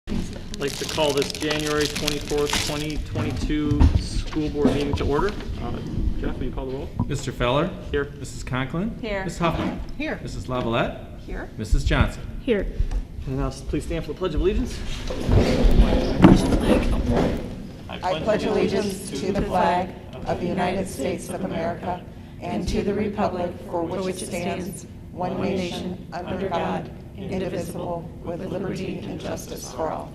I'd like to call this January 24th, 2022 school board meeting to order. Jeff, will you call the roll? Mr. Feller. Here. Mrs. Conklin. Here. Ms. Huffman. Here. Mrs. Lavalette. Here. Mrs. Johnson. Here. And now please stand for the Pledge of Allegiance. I pledge allegiance to the flag of the United States of America and to the republic for which it stands, one nation, under God, indivisible, with liberty and justice for all.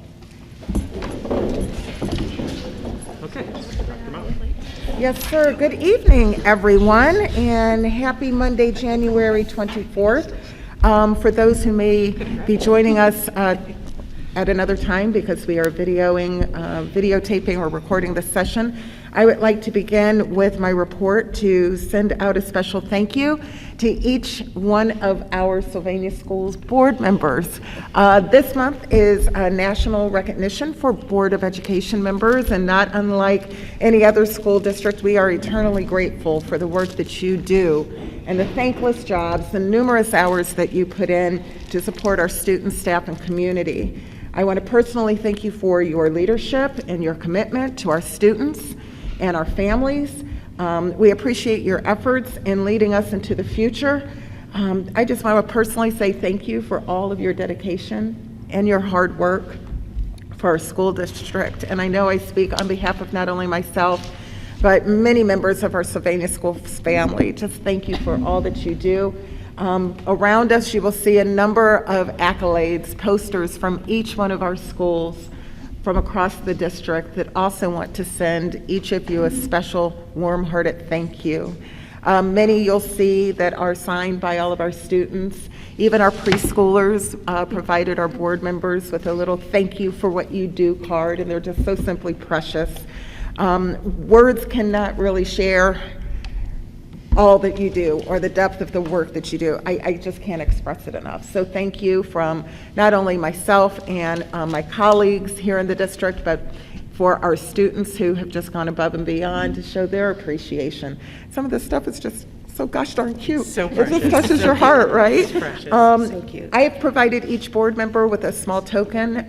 Okay. Dr. Mountain. Yes, sir. Good evening, everyone, and happy Monday, January 24th. For those who may be joining us at another time because we are videotaping or recording this session, I would like to begin with my report to send out a special thank you to each one of our Sylvania Schools board members. This month is a national recognition for Board of Education members, and not unlike any other school district, we are eternally grateful for the work that you do and the thankless jobs, the numerous hours that you put in to support our students, staff, and community. I want to personally thank you for your leadership and your commitment to our students and our families. We appreciate your efforts in leading us into the future. I just want to personally say thank you for all of your dedication and your hard work for our school district. And I know I speak on behalf of not only myself, but many members of our Sylvania Schools family. Just thank you for all that you do. Around us, you will see a number of accolades, posters from each one of our schools from across the district that also want to send each of you a special, warm-hearted thank you. Many you'll see that are signed by all of our students. Even our preschoolers provided our board members with a little thank you for what you do card, and they're just so simply precious. Words cannot really share all that you do or the depth of the work that you do. I just can't express it enough. So thank you from not only myself and my colleagues here in the district, but for our students who have just gone above and beyond to show their appreciation. Some of this stuff is just so gosh darn cute. So It precious. just touches So your cute. heart, right? It's precious. So cute. I have provided each board member with a small token,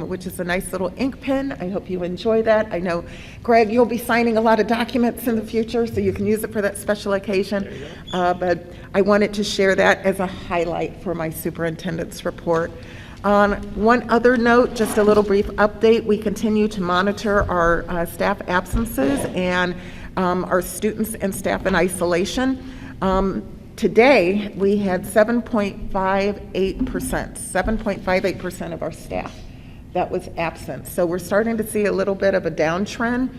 which is a nice little ink pen. I hope you enjoy that. I know, Greg, you'll be signing a lot of documents in the future, so you can use it for that special occasion. But I wanted to share that as a highlight for my superintendent's report. On one other note, just a little brief update. We continue to monitor our staff absences and our students and staff in isolation. Today, we had 7.58% of our staff that was absent. So we're starting to see a little bit of a downtrend.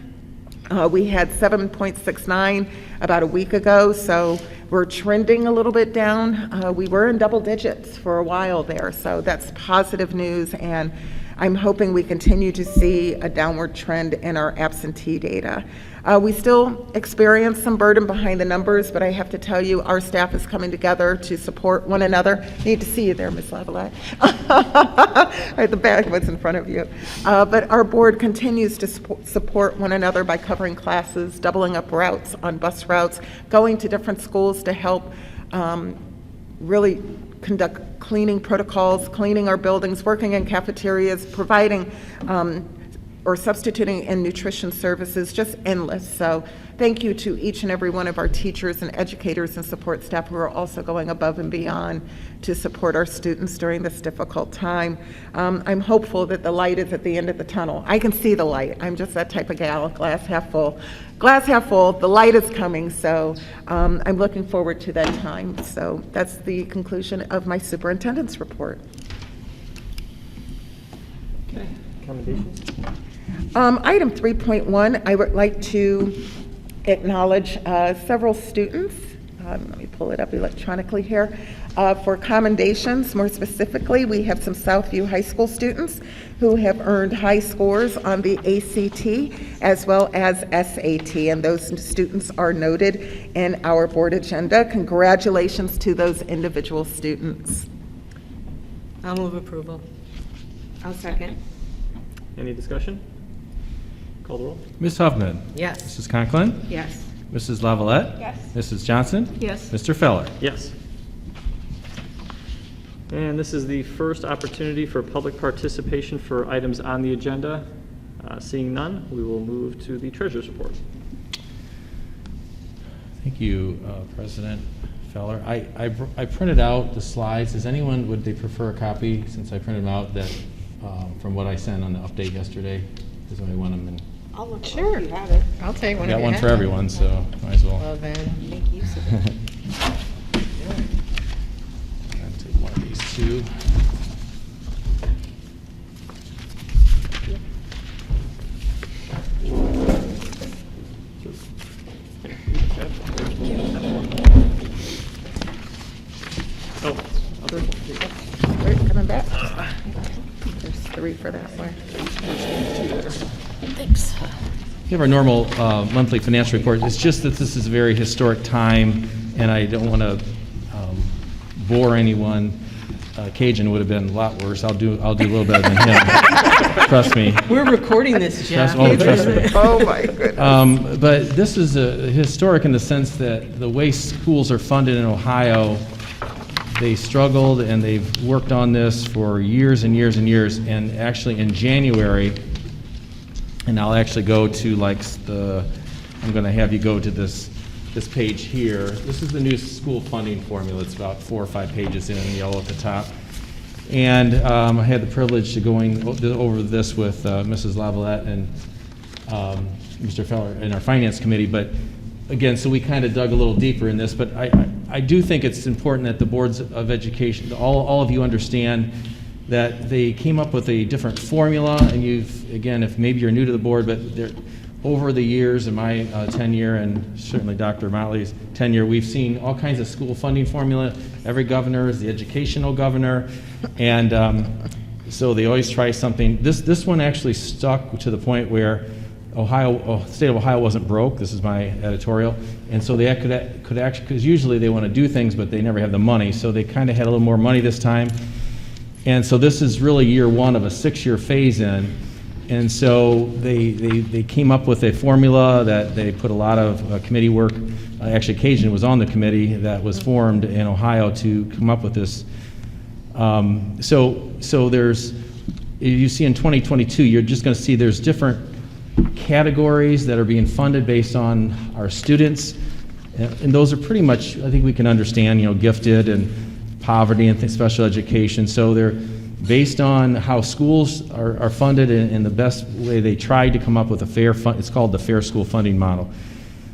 We had 7.69 about a week ago, so we're trending a little bit down. We were in double digits for a while there, so that's positive news, and I'm hoping we continue to see a downward trend in our absentee data. We still experience some burden behind the numbers, but I have to tell you, our staff is coming together to support one another. Need to see you there, Ms. Lavalette. The bag was in front of you. But our board continues to support one another by covering classes, doubling up routes on bus routes, going to different schools to help really conduct cleaning protocols, cleaning our buildings, working in cafeterias, providing or substituting in nutrition services, just endless. So thank you to each and every one of our teachers and educators and support staff who are also going above and beyond to support our students during this difficult time. I'm hopeful that the light is at the end of the tunnel. I can see the light. I'm just that type of gal, glass half full. Glass half full, the light is coming, so I'm looking forward to that time. So that's the conclusion of my superintendent's report. Okay. Commendations. Item 3.1, I would like to acknowledge several students. Let me pull it up electronically here. For commendations, more specifically, we have some Southview High School students who have earned high scores on the ACT as well as SAT, and those students are noted in our board agenda. Congratulations to those individual students. I'll move approval. I'll second. Any discussion? Call the roll. Ms. Huffman. Yes. Mrs. Conklin. Yes. Mrs. Lavalette. Yes. Mrs. Johnson. Yes. Mr. Feller. Yes. And this is the first opportunity for public participation for items on the agenda. Seeing none, we will move to the treasurer's report. Thank you, President Feller. I printed out the slides. Does anyone, would they prefer a copy, since I printed them out, that from what I sent on the update yesterday? Does anyone want them in? I'll look. Sure. You have it. I'll take one. I got if you one have for it. everyone, so might as well. Well, then, make use of it. I'll take one of these two. Oh, other. Right, coming back. There's 3 for that one. We have our normal monthly financial report. It's just that this is a very historic time, and I don't want to bore anyone. Cajun would have been a lot worse. I'll do a little better than him. Trust me. We're recording this, Jeff. Trust me. Oh, my goodness. But this is historic in the sense that the way schools are funded in Ohio, they struggled and they've worked on this for years and years and years. And actually in January, and I'll actually go to I'm going to have you go to this page here. This is the new school funding formula. It's about 4 or 5 pages in yellow at the top. And I had the privilege of going over this with Mrs. Lavalette and Mr. Feller in our finance committee. But again, so we kind of dug a little deeper in this. But I do think it's important that the boards of education, all of you understand that they came up with a different formula. And again, if maybe you're new to the board, but over the years in my tenure, and certainly Dr. Motley's tenure, we've seen all kinds of school funding formula. Every governor is the educational governor, and so they always try something. This one actually stuck to the point where state of Ohio wasn't broke. This is my editorial, and so they could actually, because usually they want to do things, but they never have the money, so they kind of had a little more money this time, and so this is really year 1 of a 6-year phase-in. And so they came up with a formula that they put a lot of committee work. Actually, Cajun was on the committee that was formed in Ohio to come up with this. So there's, you see in 2022, you're just going to see there's different categories that are being funded based on our students. And those are pretty much, I think we can understand, gifted and poverty and special education. So they're based on how schools are funded in the best way. They tried to come up with a fair fund. It's called the Fair School Funding Model.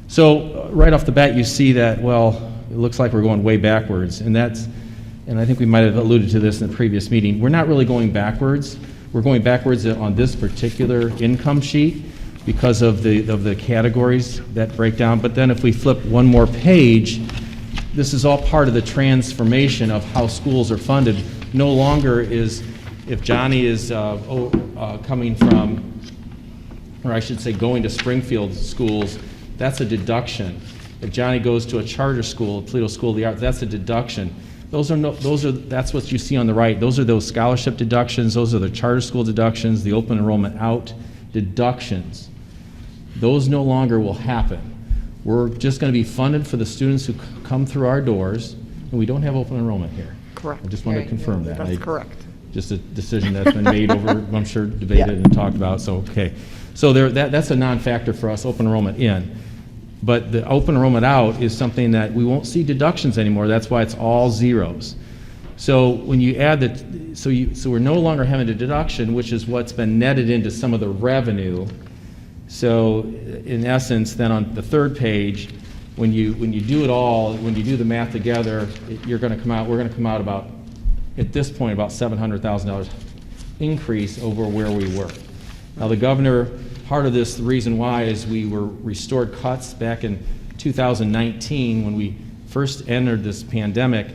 So right off the bat, you see that, well, it looks like we're going way backwards. And I think we might have alluded to this in the previous meeting. We're not really going backwards. We're going backwards on this particular income sheet because of the categories that break down. But then if we flip one more page, this is all part of the transformation of how schools are funded. No longer is, if Johnny is coming from, or I should say going to Springfield schools, that's a deduction. If Johnny goes to a charter school, Toledo School of the Arts, that's a deduction. That's what you see on the right. Those are those scholarship deductions. Those are the charter school deductions, the open enrollment out deductions. Those no longer will happen. We're just going to be funded for the students who come through our doors, and we don't have open enrollment here. Correct. I just want to confirm that. That's correct. Just a decision that's been made over, I'm sure, debated and talked about, so, okay. So that's a non-factor for us, open enrollment in. But the open enrollment out is something that we won't see deductions anymore. That's why it's all zeros. So when you add that, so we're no longer having a deduction, which is what's been netted into some of the revenue. So in essence, then on the 3rd page, when you do it all, when you do the math together, we're going to come out about, at this point, about $700,000 increase over where we were. Now the governor, part of this, the reason why is we were restored cuts back in 2019 when we first entered this pandemic.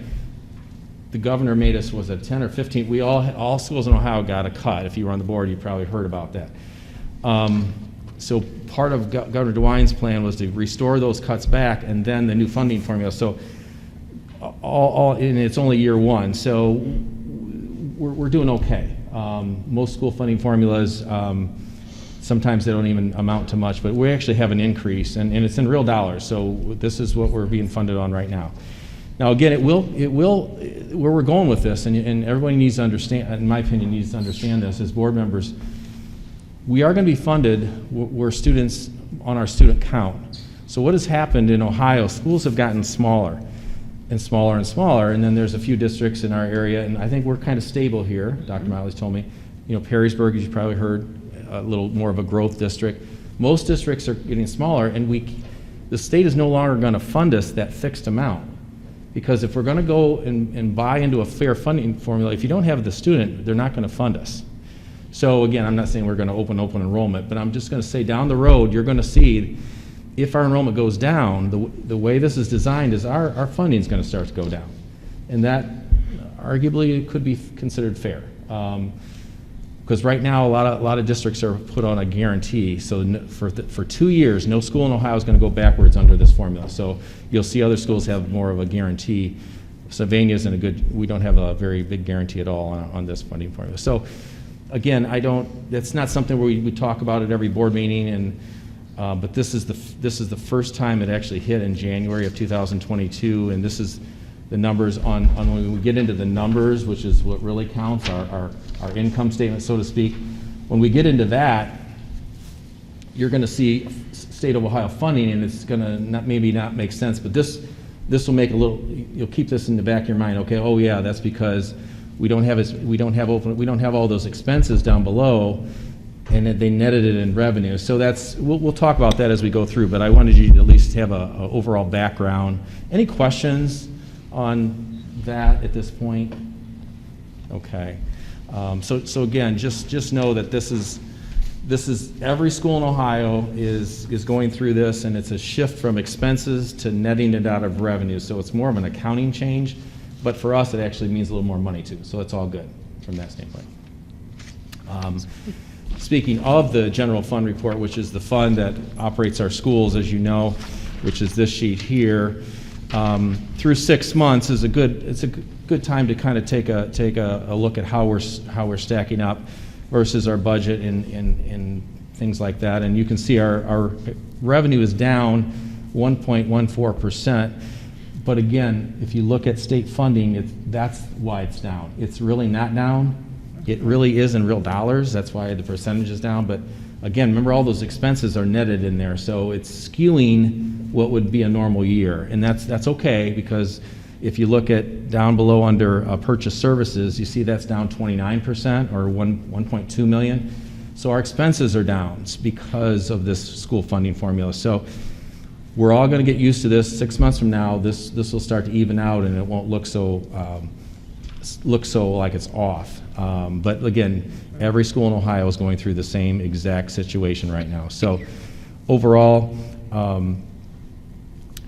The governor made us, was it 10 or 15? All schools in Ohio got a cut. If you were on the board, you probably heard about that. So part of Governor DeWine's plan was to restore those cuts back, and then the new funding formula. So and it's only year 1, so we're doing okay. Most school funding formulas, sometimes they don't even amount to much, but we actually have an increase, and it's in real dollars. So this is what we're being funded on right now. Now, again, it will, where we're going with this, and everybody needs to understand, in my opinion, needs to understand this as board members, we are going to be funded where students on our student count. So what has happened in Ohio, schools have gotten smaller and smaller and smaller, and then there's a few districts in our area, and I think we're kind of stable here. Dr. Miley's told me, Perrysburg, as you probably heard, a little more of a growth district. Most districts are getting smaller, and the state is no longer going to fund us that fixed amount. Because if we're going to go and buy into a fair funding formula, if you don't have the student, they're not going to fund us. So again, I'm not saying we're going to open enrollment, but I'm just going to say down the road, you're going to see if our enrollment goes down, the way this is designed is our funding is going to start to go down. And that arguably could be considered fair. Because right now, a lot of districts are put on a guarantee. So for 2 years, no school in Ohio is going to go backwards under this formula. So you'll see other schools have more of a guarantee. Sylvania isn't we don't have a very big guarantee at all on this funding formula. So again, that's not something where we talk about at every board meeting, but this is the first time it actually hit in January of 2022, and this is the numbers on when we get into the numbers, which is what really counts, our income statement, so to speak. When we get into that, you're going to see state of Ohio funding, and it's going to maybe not make sense, but this will make you'll keep this in the back of your mind. Okay, oh yeah, that's because we don't have all those expenses down below, and they netted it in revenue. So we'll talk about that as we go through, but I wanted you to at least have a overall background. Any questions on that at this point? Okay. So again, just know that this is every school in Ohio is going through this, and it's a shift from expenses to netting it out of revenue. So it's more of an accounting change, but for us, it actually means a little more money too. So it's all good from that standpoint. Speaking of the general fund report, which is the fund that operates our schools, as you know, which is this sheet here, through 6 months it's a good time to kind of take a look at how we're stacking up versus our budget and things like that. And you can see our revenue is down 1.14%. But again, if you look at state funding, that's why it's down. It's really not down. It really is in real dollars. That's why the percentage is down. But again, remember all those expenses are netted in there. So it's skewing what would be a normal year. And that's okay, because if you look at down below under purchase services, you see that's down 29% or 1.2 million. So our expenses are down because of this school funding formula. So we're all going to get used to this. 6 months from now, this will start to even out, and it won't look so like it's off. But again, every school in Ohio is going through the same exact situation right now. So overall,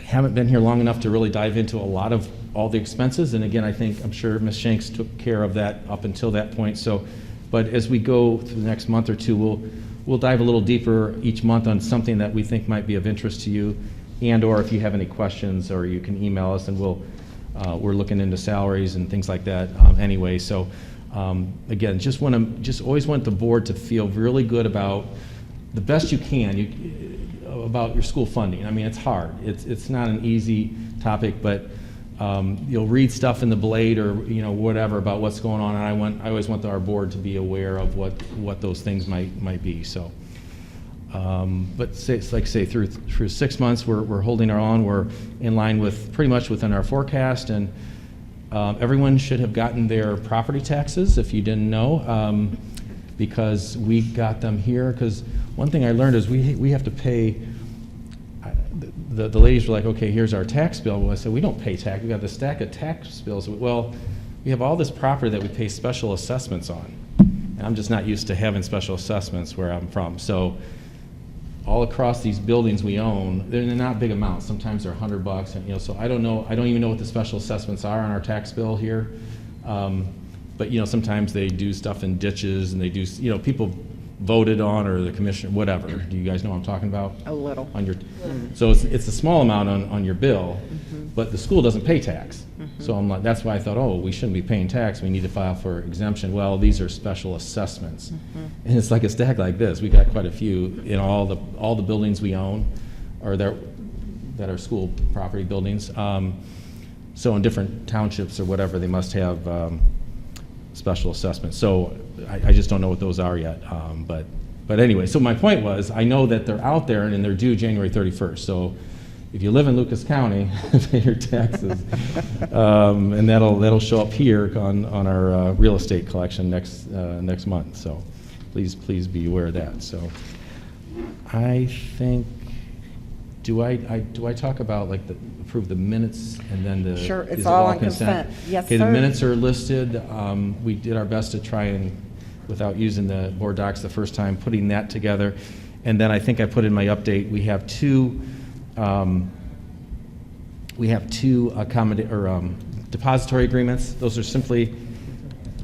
haven't been here long enough to really dive into a lot of all the expenses. And again, I'm sure Ms. Shanks took care of that up until that point. So, but as we go through the next month or two, we'll dive a little deeper each month on something that we think might be of interest to you, or if you have any questions, or you can email us, and we're looking into salaries and things like that anyway. So again, just always want the board to feel really good about the best you can about your school funding. I mean, it's hard. It's not an easy topic, but you'll read stuff in the Blade or whatever about what's going on, and I always want our board to be aware of what those things might be. So, but like I say, through 6 months, we're holding our own. We're in line with pretty much within our forecast, and everyone should have gotten their property taxes if you didn't know, because we got them here. Because one thing I learned is we have to pay. The ladies were like, okay, here's our tax bill. Well, I said, we don't pay tax. We got this stack of tax bills. Well, we have all this property that we pay special assessments on. And I'm just not used to having special assessments where I'm from. So all across these buildings we own, they're not big amounts. Sometimes they're $100, and so I don't know. I don't even know what the special assessments are on our tax bill here. But sometimes they do stuff in ditches, and they do people voted on, or the commission, whatever. Do you guys know what I'm talking about? A little. On your, so it's a small amount on your bill, but the school doesn't pay tax. So I'm like, that's why I thought, oh, we shouldn't be paying tax. We need to file for exemption. Well, these are special assessments, and it's like a stack like this. We got quite a few in all the buildings we own, or that are school property buildings. So in different townships or whatever, they must have special assessments. So I just don't know what those are yet. But anyway, so my point was, I know that they're out there and they're due January 31st. So if you live in Lucas County, pay your taxes. And that'll show up here on our real estate collection next month. So please be aware of that. So I think, do I talk about like approve the minutes and then the? Sure, it's is it all on consent. Yes, Okay, the sir. minutes are listed. We did our best to try and, without using the board docs the first time, putting that together. And then I think I put in my update, we have two depository agreements. Those are simply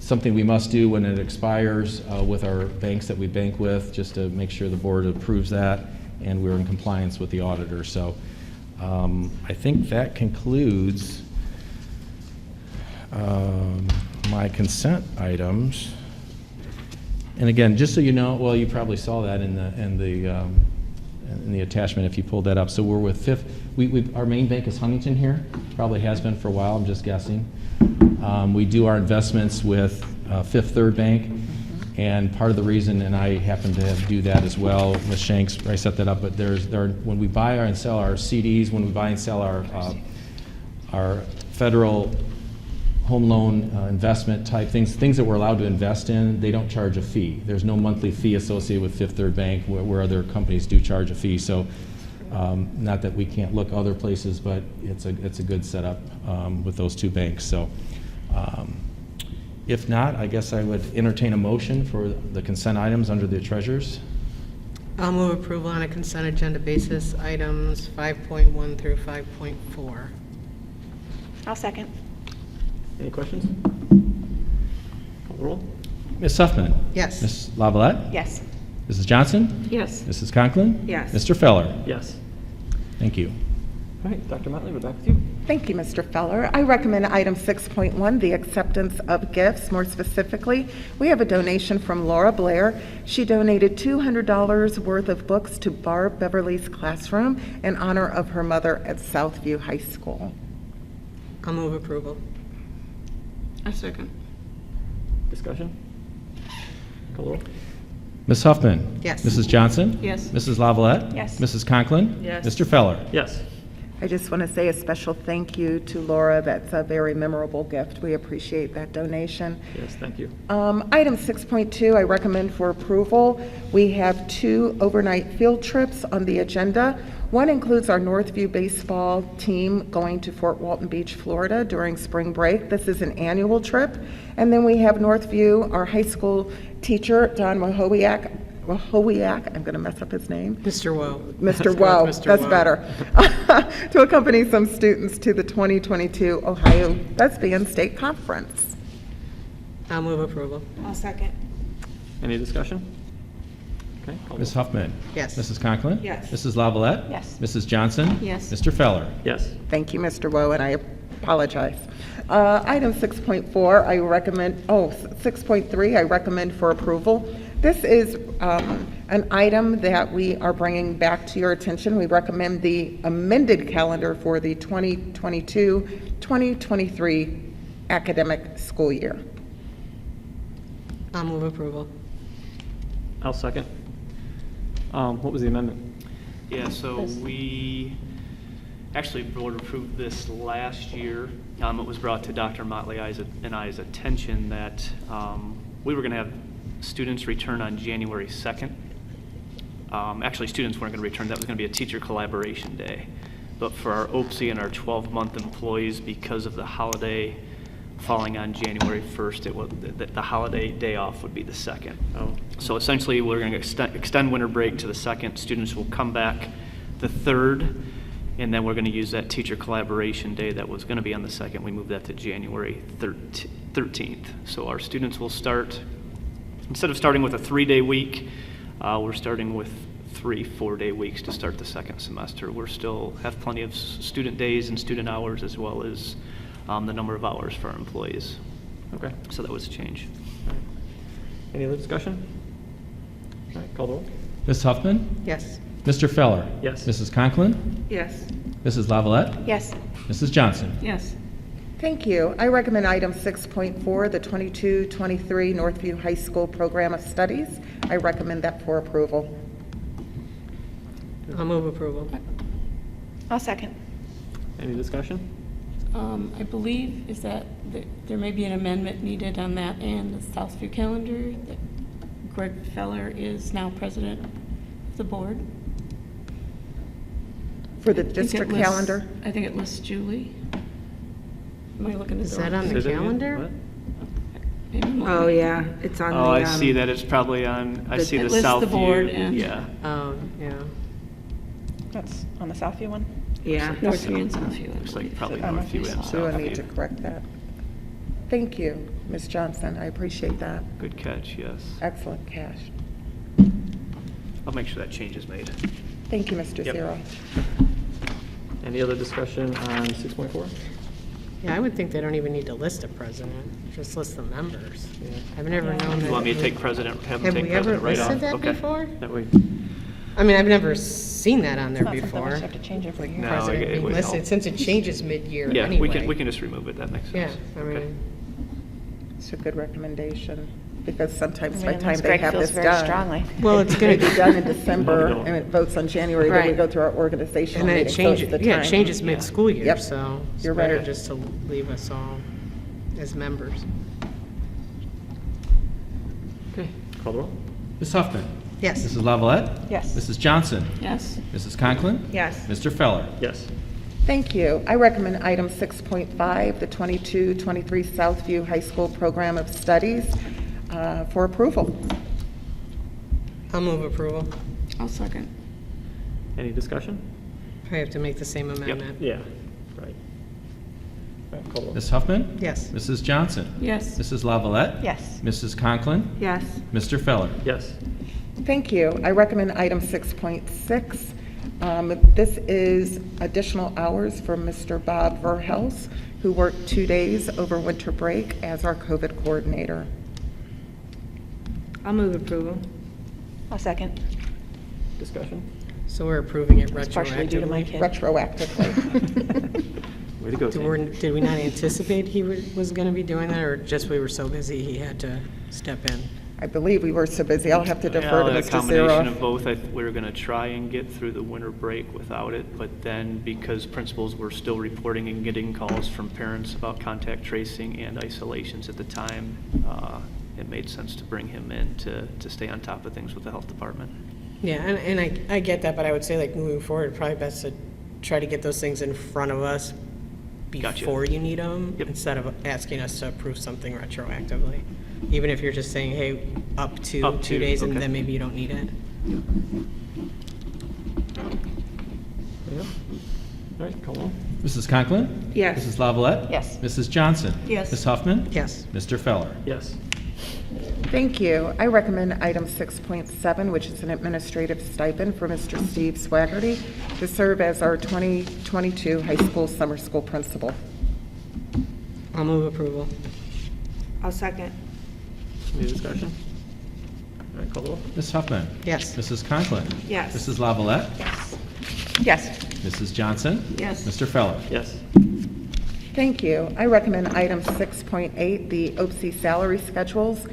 something we must do when it expires with our banks that we bank with, just to make sure the board approves that and we're in compliance with the auditor. So I think that concludes my consent items. And again, just so you know, well, you probably saw that in the attachment if you pulled that up. So we're with Fifth. Our main bank is Huntington here. Probably has been for a while. I'm just guessing. We do our investments with Fifth Third Bank, and part of the reason, and I happen to do that as well. Ms. Shanks, I set that up. But when we buy and sell our CDs, when we buy and sell our federal home loan investment type things that we're allowed to invest in, they don't charge a fee. There's no monthly fee associated with Fifth Third Bank where other companies do charge a fee. So not that we can't look other places, but it's a good setup with those two banks. So if not, I guess I would entertain a motion for the consent items under the treasurers. I'll move approval on a consent agenda basis, items 5.1 through 5.4. I'll second. Any questions? Call the roll. Ms. Huffman? Yes. Ms. Lavalette? Yes. Mrs. Johnson? Yes. Mrs. Conklin? Yes. Mr. Feller? Yes. Thank you. All right, Dr. Motley, we're back with you. Thank you, Mr. Feller. I recommend item 6.1, the acceptance of gifts. More specifically, we have a donation from Laura Blair. She donated $200 worth of books to Barb Beverly's classroom in honor of her mother at Southview High School. I'll move approval. A second. Discussion? Call the roll. Ms. Huffman? Yes. Mrs. Johnson? Yes. Mrs. Lavalette? Yes. Mrs. Conklin? Yes. Mr. Feller? Yes. I just want to say a special thank you to Laura. That's a very memorable gift. We appreciate that donation. Yes, thank you. Item 6.2, I recommend for approval. We have 2 overnight field trips on the agenda. One includes our Northview baseball team going to Fort Walton Beach, Florida during spring break. This is an annual trip. And then we have Northview, our high school teacher, Don Wahowiak, I'm going to mess up his name. Mr. Woe. Mr. Woe, Mr. that's Woe. better, to accompany some students to the 2022 Ohio Lesbian State Conference. I'll move approval. I'll second. Any discussion? Okay, call the Ms. roll. Huffman? Yes. Mrs. Conklin? Yes. Mrs. Lavalette? Yes. Mrs. Johnson? Yes. Mr. Feller? Yes. Thank you, Mr. Woe, and I apologize. Item 6.4, I recommend, 6.3, I recommend for approval. This is an item that we are bringing back to your attention. We recommend the amended calendar for the 2022-2023 academic school year. I'll move approval. I'll second. What was the amendment? Yeah, so we actually board approved this last year. It was brought to Dr. Motley and I's attention that we were going to have students return on January 2nd. Actually, students weren't going to return. That was going to be a teacher collaboration day. But for our OPSI and our 12-month employees, because of the holiday falling on January 1st, the holiday day off would be the 2nd. Oh, So essentially, we're going to extend winter break to the 2nd. Students will come back the 3rd, and then we're going to use that teacher collaboration day that was going to be on the 2nd. We moved that to January 13th. So our students will start, instead of starting with a 3-day week, we're starting with 3 4-day weeks to start the 2nd semester. We're still have plenty of student days and student hours, as well as the number of hours for our employees. okay. So that was a change. Any other discussion? All right, call the roll. Ms. Huffman? Yes. Mr. Feller? Yes. Mrs. Conklin? Yes. Mrs. Lavalette? Yes. Mrs. Johnson? Yes. Thank you. I recommend item 6.4, the 22-23 Northview High School Program of Studies. I recommend that for approval. I'll move approval. I'll second. Any discussion? I believe is that there may be an amendment needed on that and the Southview calendar, that Greg Feller is now president of the board. For the I think district it lists- calendar? I think it lists Julie. Am I looking at Is the that wrong? on the Say that again? calendar? What? Maybe I'm looking Oh, at- yeah, it's on the. Oh, I see that it's probably on, I see It the lists the Southview. board and- Yeah. Oh, yeah. That's on the Southview one? Yeah. Northview and Southview. I Looks like believe. probably I'm Northview and So I need to Southview. correct that. Thank you, Ms. Johnson. I appreciate that. Good catch, yes. Excellent cash. I'll make sure that change is made. Thank you, Mr. Yep. Zero. Any other discussion on 6.4? Yeah, I would think they don't even need to list a president, just list the members. Yeah. I've never known that. You want me to take president, have them Have take we ever president right off? listed that Okay. before? That way, I mean, I've never seen that on there It's not something we before. should have to change every year. No, President it being would listed, help. since it changes mid-year Yeah, anyway. we can just remove it, that makes Yeah, sense. I Okay. mean, It's a good recommendation, because sometimes I by mean, the time unless they Greg have feels this very done. strongly. well, it's It's going gonna to be done in December, No, we don't. and it votes on January, then we Right. go through our organizational and then meeting. it so it's changes, the yeah, it time. changes mid-school year, Yep. so it's You're better right. just to leave us all as members. okay, call the roll. Ms. Huffman? Yes. Mrs. Lavalette? Yes. Mrs. Johnson? Yes. Mrs. Conklin? Yes. Mr. Feller? Yes. Thank you. I recommend item 6.5, the 22-23 Southview High School Program of Studies, for approval. I'll move approval. I'll second. Any discussion? I have to make the same amendment. Yeah, right. All right, call the roll. Ms. Huffman? Yes. Mrs. Johnson? Yes. Mrs. Lavalette? Yes. Mrs. Conklin? Yes. Mr. Feller? Yes. Thank you. I recommend item 6.6. This is additional hours for Mr. Bob Verhelst, who worked 2 days over winter break as our COVID coordinator. I'll move approval. I'll second. Discussion? So we're approving it It's partially due to my retroactively? kid. Retroactively. Way to go, team. Did we not anticipate he was going to be doing that, or just we were so busy he had to step in? I believe we were so busy. I'll have to defer to Yeah, a Mr. combination of Zero. both. We were going to try and get through the winter break without it, but then because principals were still reporting and getting calls from parents about contact tracing and isolations at the time, it made sense to bring him in to stay on top of things with the health department. Yeah, and I get that, but I would say, like, moving forward, probably best to try to get those things in front of us Gotcha. before you need them, Yep. instead of asking us to approve something retroactively. Even if you're just saying, hey, up to Up 2 to, days, and okay. then maybe you don't need it. Yeah. All right, call the roll. Mrs. Conklin? Yes. Mrs. Lavalette? Yes. Mrs. Johnson? Yes. Ms. Huffman? Yes. Mr. Feller? Yes. Thank you. I recommend item 6.7, which is an administrative stipend for Mr. Steve Swaggerty to serve as our 2022 high school summer school principal. I'll move approval. I'll second. Any discussion? All right, call the roll. Ms. Huffman? Yes. Mrs. Conklin? Yes. Mrs. Lavalette? Yes. Mrs. Johnson? Yes. Mr. Feller? Yes. Thank you. I recommend item 6.8, the OPSI salary schedules.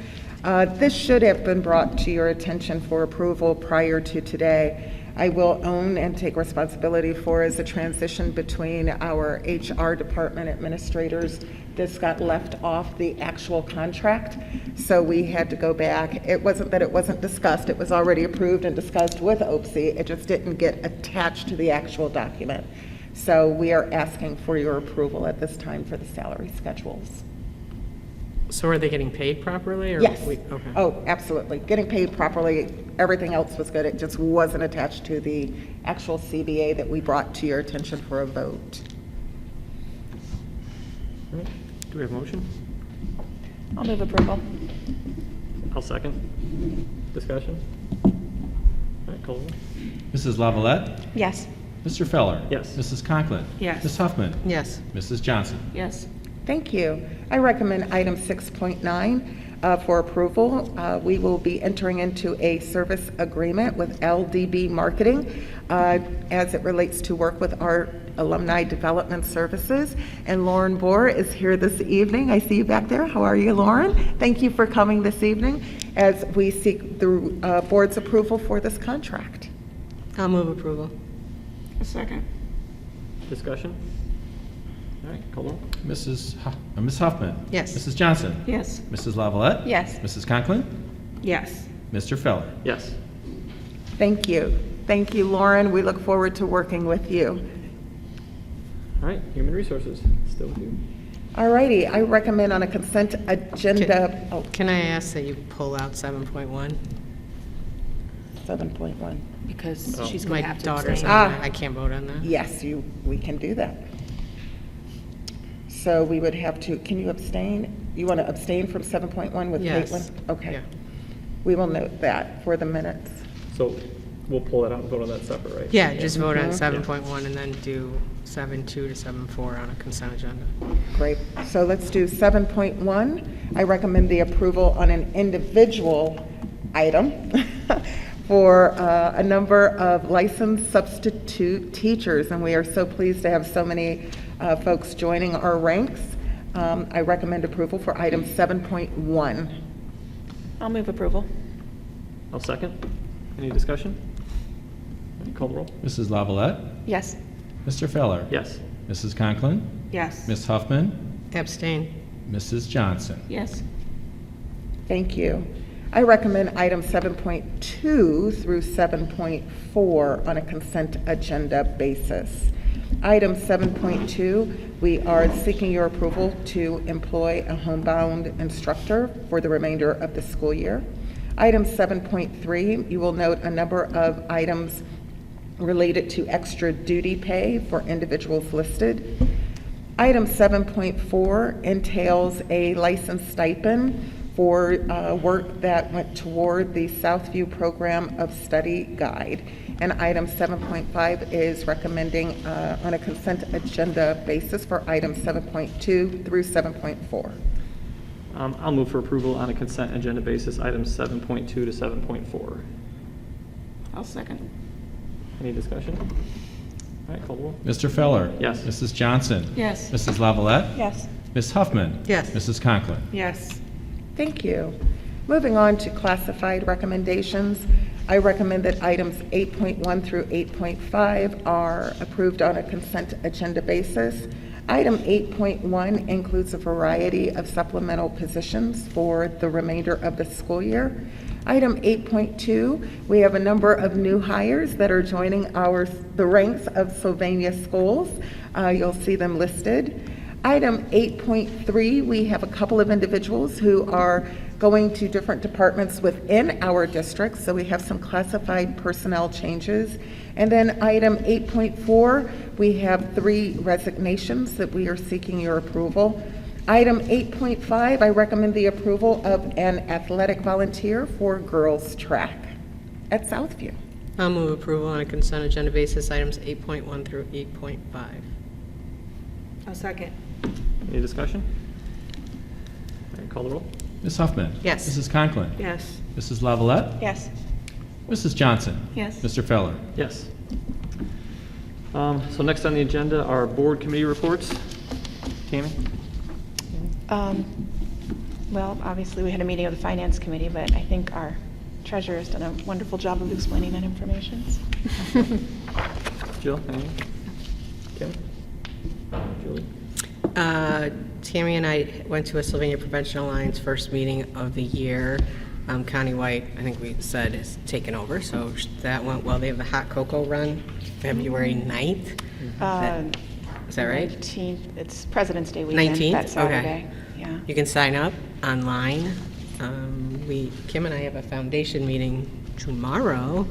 This should have been brought to your attention for approval prior to today. I will own and take responsibility for is a transition between our HR department administrators. This got left off the actual contract, so we had to go back. It wasn't that it wasn't discussed, it was already approved and discussed with OPSI, it just didn't get attached to the actual document. So we are asking for your approval at this time for the salary schedules. So are they getting paid properly, or? Yes. Okay. Oh, absolutely. Getting paid properly, everything else was good. It just wasn't attached to the actual CBA that we brought to your attention for a vote. All right. Do we have a motion? I'll move approval. I'll second. Discussion? All right, call the roll. Mrs. Lavalette? Yes. Mr. Feller? Yes. Mrs. Conklin? Yes. Ms. Huffman? Yes. Mrs. Johnson? Yes. Thank you. I recommend item 6.9. for approval. We will be entering into a service agreement with LDB Marketing as it relates to work with our Alumni Development Services. And Lauren Bohr is here this evening. I see you back there. How are you, Lauren? Thank you for coming this evening as we seek the board's approval for this contract. I'll move approval. A second. Discussion? All right, call roll. Ms. Huffman? Yes. Mrs. Johnson? Yes. Mrs. Lavalette? Yes. Mrs. Conklin? Yes. Mr. Feller? Yes. Thank you. Thank you, Lauren. We look forward to working with you. All right, Human Resources, still with you. All righty, I recommend on a consent agenda, Can I ask that you pull out 7.1? 7.1. Because Oh. she's My going to have to daughter's abstain. on that. I can't vote on that. Yes, we can do that. So we would have to, can you abstain? You want to abstain from 7.1 with Yes. Caitlin? Okay. Yeah. We will note that for the minutes. So we'll pull that out and vote on that separate, right? Yeah, just vote on Mhm. 7.1 and then do 7.2 to 7.4 on a consent agenda. Great. So let's do 7.1. I recommend the approval on an individual item for a number of licensed substitute teachers, and we are so pleased to have so many folks joining our ranks. I recommend approval for item 7.1. I'll move approval. I'll second. Any discussion? All right, call the roll. Mrs. Lavalette? Yes. Mr. Feller? Yes. Mrs. Conklin? Yes. Ms. Huffman? Abstain. Mrs. Johnson? Yes. Thank you. I recommend item 7.2 through 7.4 on a consent agenda basis. Item 7.2, we are seeking your approval to employ a homebound instructor for the remainder of the school year. Item 7.3, you will note a number of items related to extra duty pay for individuals listed. Item 7.4 entails a license stipend for work that went toward the Southview Program of Study Guide. And item 7.5 is recommending on a consent agenda basis for items 7.2 through 7.4. I'll move for approval on a consent agenda basis, items 7.2 to 7.4. I'll second. Any discussion? All right, call the roll. Mr. Feller? Yes. Mrs. Johnson? Yes. Mrs. Lavalette? Yes. Ms. Huffman? Yes. Mrs. Conklin? Yes. Thank you. Moving on to classified recommendations, I recommend that items 8.1 through 8.5 are approved on a consent agenda basis. Item 8.1 includes a variety of supplemental positions for the remainder of the school year. Item 8.2, we have a number of new hires that are joining the ranks of Sylvania schools. You'll see them listed. Item 8.3, we have a couple of individuals who are going to different departments within our district, so we have some classified personnel changes. And then item 8.4, we have 3 resignations that we are seeking your approval. Item 8.5, I recommend the approval of an athletic volunteer for girls track at Southview. I'll move approval on a consent agenda basis, items 8.1 through 8.5. I'll second. Any discussion? All right, call the roll. Ms. Huffman? Yes. Mrs. Conklin? Yes. Mrs. Lavalette? Yes. Mrs. Johnson? Yes. Mr. Feller? Yes. So next on the agenda are board committee reports. Tammy? Well, obviously, we had a meeting of the Finance Committee, but I think our treasurer has done a wonderful job of explaining that information. Jill? Anything? Kim? Julie? Tammy and I went to a Sylvania Prevention Alliance first meeting of the year. Connie White, I think we said, is taken over, so that went well. They have the hot cocoa run February 9th. Is that right? 19th, it's President's Day weekend. 19th? That Saturday. Okay. Yeah. You can sign up online. Kim and I have a foundation meeting tomorrow.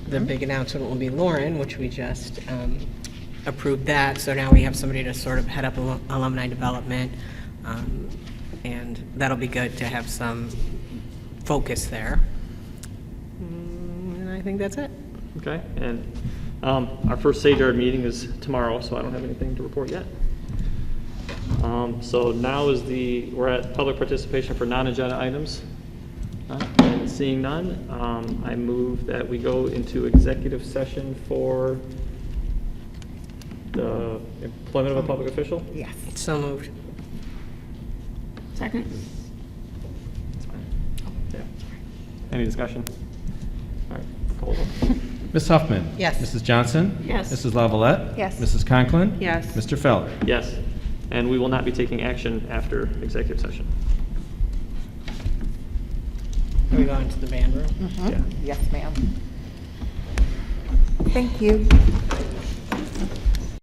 The big announcement will be Lauren, which we just approved that. So now we have somebody to sort of head up alumni development. And that'll be good to have some focus there. And I think that's it. Okay, and our first Sage Yard meeting is tomorrow, so I don't have anything to report yet. So now is we're at public participation for non-agenda items. And seeing none, I move that we go into executive session for the employment of a public official. Yes. So moved. Second? Yeah. Any discussion? All right, call the vote. Ms. Huffman? Yes. Mrs. Johnson? Yes. Mrs. Lavalette? Yes. Mrs. Conklin? Yes. Mr. Feller? Yes, and we will not be taking action after executive session. Are we going to the band room? Yeah. Yes, ma'am. Thank you.